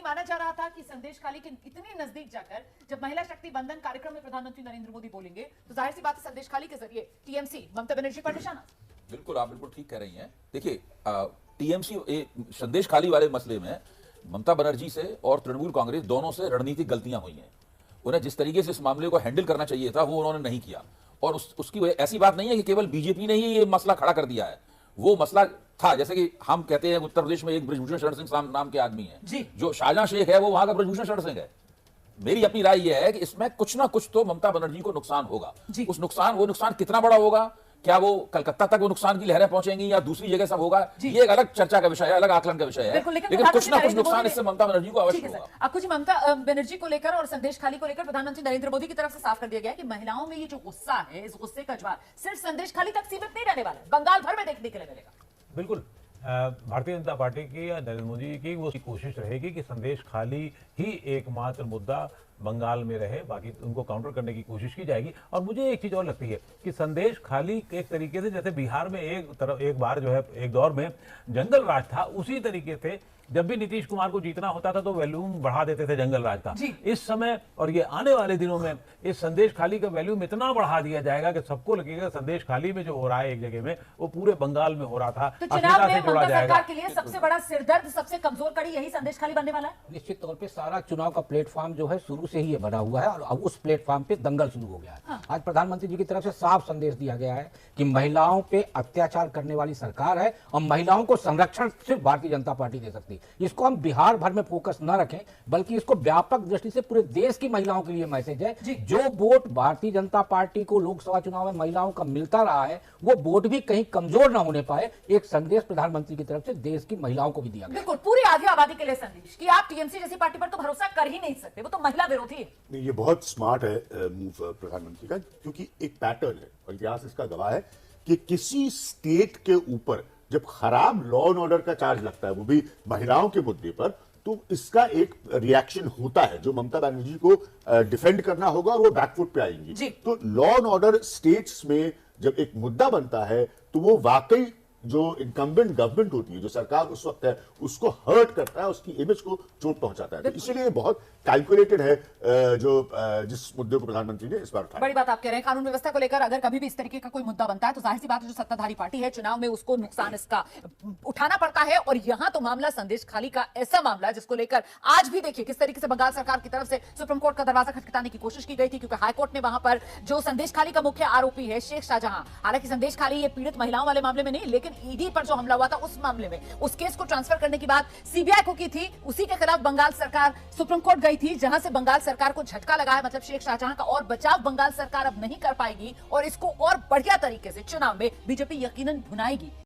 माना जा रहा था कि संदेश खाली के इतने नजदीक जाकर जब महिला शक्ति बंधन कार्यक्रम में प्रधानमंत्री नरेंद्र मोदी बोलेंगे तो जाहिर सी बात है संदेश खाली के जरिए टीएमसी ममता बनर्जी पर निशाना। बिल्कुल, आप बिल्कुल ठीक कह रही हैं। देखिए, टीएमसी संदेश खाली वाले मसले में ममता बनर्जी से और तृणमूल कांग्रेस दोनों से रणनीतिक गलतियां हुई हैं। उन्हें जिस तरीके से इस मामले को हैंडल करना चाहिए था वो उन्होंने नहीं किया। और उसकी वजह ऐसी बात नहीं है कि केवल बीजेपी ने ही ये मसला खड़ा कर दिया है, वो मसला था। जैसे कि हम कहते हैं उत्तर प्रदेश में एक ब्रजभूषण शरण सिंह नाम के आदमी है, जो शाहजहां शेख है वो वहां का ब्रजभूषण शरण सिंह है। मेरी अपनी राय यह है कि इसमें कुछ ना कुछ तो ममता बनर्जी को नुकसान होगा। वो नुकसान कितना बड़ा होगा, क्या वो कलकत्ता तक वो नुकसान की लहरें पहुंचेंगी या दूसरी जगह सब होगा, ये एक अलग चर्चा का विषय है, अलग आकलन का विषय है। लेकिन कुछ ना कुछ नुकसान इससे ममता बनर्जी को अवश्य होगा। आपको जी ममता बनर्जी को लेकर और संदेश खाली को लेकर प्रधानमंत्री नरेंद्र मोदी की तरफ से साफ कर दिया गया कि महिलाओं में ये जो गुस्सा है, इस गुस्से का ज्वार सिर्फ संदेश खाली तक सीमित नहीं रहने वाला, बंगाल भर में देखने के लिए मिलेगा। बिल्कुल, भारतीय जनता पार्टी की या नरेंद्र मोदी की वो कोशिश रहेगी कि संदेश खाली ही एकमात्र मुद्दा बंगाल में रहे, बाकी उनको काउंटर करने की कोशिश की जाएगी। और मुझे एक चीज और लगती है कि संदेश खाली एक तरीके से जैसे बिहार में एक बार जो है एक दौर में जंगल राज था, उसी तरीके से जब भी नीतीश कुमार को जीतना होता था तो वैल्यूम बढ़ा देते थे जंगल राज का। इस समय और ये आने वाले दिनों में इस संदेश खाली का वैल्यूम इतना बढ़ा दिया जाएगा कि सबको लगेगा संदेश खाली में जो हो रहा है एक जगह में वो पूरे बंगाल में हो रहा था। तो चुनाव में ममता सरकार के लिए सबसे बड़ा सिरदर्द, सबसे कमजोर कड़ी यही संदेश खाली बनने वाला है। निश्चित तौर पे सारा चुनाव का प्लेटफॉर्म जो है शुरू से ही ये बना हुआ है और अब उस प्लेटफॉर्म पे दंगल शुरू हो गया है। आज प्रधानमंत्री जी की तरफ से साफ संदेश दिया गया है कि महिलाओं पे अत्याचार करने वाली सरकार है और महिलाओं को संरक्षण सिर्फ भारतीय जनता पार्टी दे सकती है। इसको हम बिहार भर में फोकस न रखें, बल्कि इसको व्यापक दृष्टि से पूरे देश की महिलाओं के लिए मैसेज है। जो वोट भारतीय जनता पार्टी को लोकसभा चुनाव में महिलाओं का मिलता रहा है वो वोट भी कहीं कमजोर ना होने पाए, एक संदेश प्रधानमंत्री की तरफ से देश की महिलाओं को भी दिया गया। बिल्कुल, पूरी आधी आबादी के लिए संदेश कि आप टीएमसी जैसी पार्टी पर तो भरोसा कर ही नहीं सकते, वो तो महिला विरोधी है। ये बहुत स्मार्ट है मूव प्रधानमंत्री का, क्योंकि एक पैटर्न है और इतिहास इसका गवाह है कि किसी स्टेट के ऊपर जब खराब लॉ एंड ऑर्डर का चार्ज लगता है, वो भी महिलाओं के मुद्दे पर, तो इसका एक रिएक्शन होता है जो ममता बनर्जी को डिफेंड करना होगा और वो बैकफुट पे आएंगी। तो लॉ एंड ऑर्डर स्टेट्स में जब एक मुद्दा बनता है तो वो वाकई जो इनकम्बेंट गवर्नमेंट होती है, जो सरकार उस वक्त है, उसको हर्ट करता है, उसकी इमेज को चोट पहुंचाता है। तो इसीलिए बहुत कैलकुलेटेड है जिस मुद्दे को प्रधानमंत्री ने इस बार उठाया। बड़ी बात आप कह रहे हैं, कानून व्यवस्था को लेकर अगर कभी भी इस तरीके का कोई मुद्दा बनता है तो जाहिर सी बात है जो सत्ताधारी पार्टी है चुनाव में उसको नुकसान इसका उठाना पड़ता है। और यहां तो मामला संदेश खाली का ऐसा मामला जिसको लेकर आज भी देखिए किस तरीके से बंगाल सरकार की तरफ से सुप्रीम कोर्ट का दरवाजा खटखटाने की कोशिश की गई थी, क्योंकि हाईकोर्ट ने वहां पर जो संदेश खाली का मुख्य आरोपी है शेख शाहजहां, हालांकि संदेश खाली ये पीड़ित महिलाओं वाले मामले में नहीं, लेकिन ईडी पर जो हमला हुआ था उस मामले में उस केस को ट्रांसफर करने की बात सीबीआई को की थी, उसी के खिलाफ बंगाल सरकार सुप्रीम कोर्ट गई थी, जहां से बंगाल सरकार को झटका लगा है। मतलब शेख शाहजहां का और बचाव बंगाल सरकार अब नहीं कर पाएगी और इसको और बढ़िया तरीके से चुनाव में बीजेपी यकीनन भुनाएगी।